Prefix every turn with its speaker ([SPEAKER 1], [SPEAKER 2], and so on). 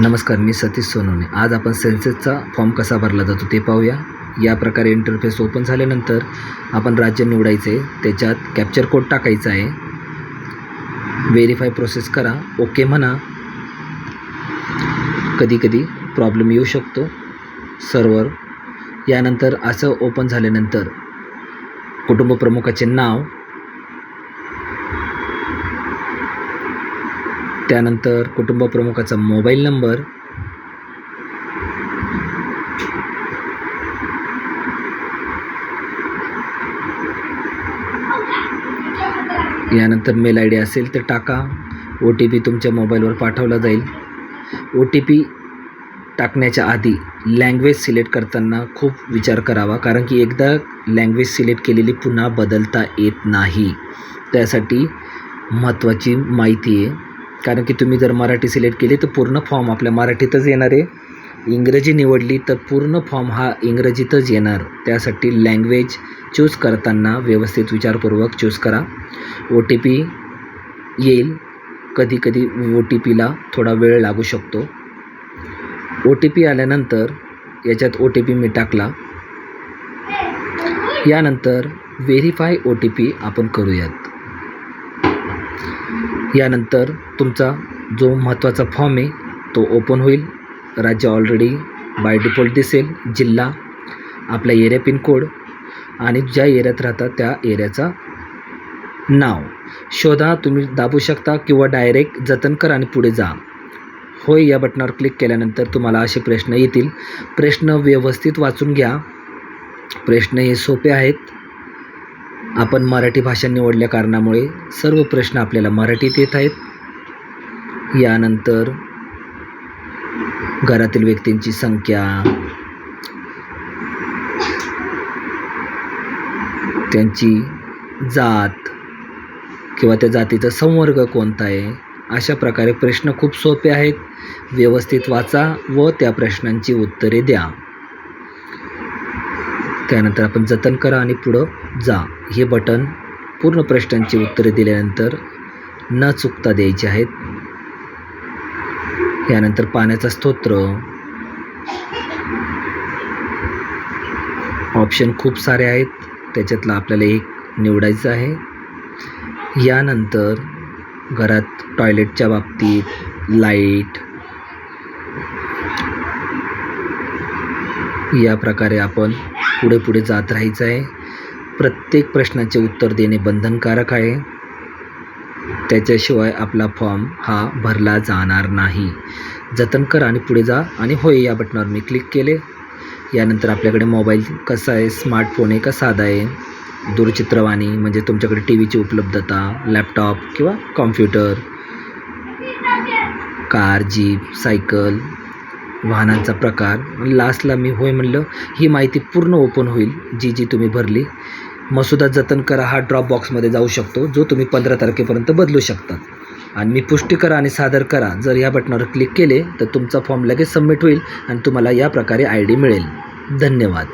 [SPEAKER 1] नमस्कार, मी सतीश सोनवणे. आज आपण सेन्सेसचा फॉर्म कसा भरला जातो ते पाहूया. या प्रकारे इंटरफेस ओपन झाल्यानंतर आपण राज्य निवडायचं आहे. त्याच्यात कॅप्चर कोड टाकायचा आहे. व्हेरीफाय प्रोसेस करा, ओके म्हणा. कधी प्रॉब्लेम येऊ शकतो सर्व्हर. यानंतर असं ओपन झाल्यानंतर कुटुंब प्रमुखाचे नाव, त्यानंतर कुटुंब प्रमुखाचा मोबाईल नंबर, यानंतर मेल आय डी असेल तर टाका. OTP तुमच्या मोबाईलवर पाठवला जाईल. OTP टाकण्याच्या आधी लँग्वेज सिलेक्ट करताना खूप विचार करावा, कारण की एकदा लँग्वेज सिलेक्ट केलेली पुन्हा बदलता येत नाही. त्यासाठी महत्त्वाची माहिती आहे. कारण की तुम्ही जर मराठी सिलेक्ट केली तर पूर्ण फॉर्म आपल्या मराठीतच येणार आहे. इंग्रजी निवडली तर पूर्ण फॉर्म हा इंग्रजीतच येणार. त्यासाठी लँग्वेज चूज करताना व्यवस्थित विचारपूर्वक चूज करा. OTP येईल. कधी OTPला थोडा वेळ लागू शकतो. OTP आल्यानंतर याच्यात OTP मी टाकला. यानंतर व्हेरीफाय OTP आपण करूयात. यानंतर तुमचा जो महत्त्वाचा फॉर्म आहे तो ओपन होईल. राज्य ऑलरेडी बाय डिफॉल्ट दिसेल. जिल्हा, आपला एरिया पिनकोड आणि ज्या एरियात राहता त्या एरियाचा नाव शोधा. तुम्ही दाबू शकता किंवा डायरेक्ट जतन करा आणि पुढे जा. होय या बटनावर क्लिक केल्यानंतर तुम्हाला असे प्रश्न येतील. प्रश्न व्यवस्थित वाचून घ्या. प्रश्न हे सोपे आहेत. आपण मराठी भाषा निवडल्या कारणामुळे सर्व प्रश्न आपल्याला मराठीत येत आहेत. यानंतर घरातील व्यक्तींची संख्या, त्यांची जात किंवा त्या जातीचा संवर्ग कोणता आहे, अशा प्रकारे प्रश्न खूप सोपे आहेत. व्यवस्थित वाचा व त्या प्रश्नांची उत्तरे द्या. त्यानंतर आपण जतन करा आणि पुढं जा हे बटन पूर्ण प्रश्नांची उत्तरे दिल्यानंतर न चुकता द्यायची आहेत. यानंतर पाण्याचा स्तोत्र, ऑप्शन खूप सारे आहेत. त्याच्यातलं आपल्याला एक निवडायचं आहे. यानंतर घरात टॉयलेटच्या बाबतीत लाईट, या प्रकारे आपण पुढे जात राहायचं आहे. प्रत्येक प्रश्नाचे उत्तर देणे बंधनकारक आहे. त्याच्याशिवाय आपला फॉर्म हा भरला जाणार नाही. जतन करा आणि पुढे जा आणि होय या बटनावर मी क्लिक केले. यानंतर आपल्याकडे मोबाईल कसा आहे, स्मार्टफोन आहे का साधा आहे, दूरचित्रवाणी म्हणजे तुमच्याकडे TVची उपलब्धता, लॅपटॉप किंवा कॉम्प्युटर, कार, जीप, सायकल, वाहनांचा प्रकार. लास्टला मी होय म्हणलं. ही माहिती पूर्ण ओपन होईल जी तुम्ही भरली. मसुदा जतन करा हा ड्रॉप बॉक्समध्ये जाऊ शकतो, जो तुम्ही 15 तारखेपर्यंत बदलू शकता. आणि मी पुष्टी करा आणि सादर करा जर या बटनावर क्लिक केले तर तुमचा फॉर्म लगेच सबमिट होईल आणि तुम्हाला या प्रकारे ID मिळेल. धन्यवाद.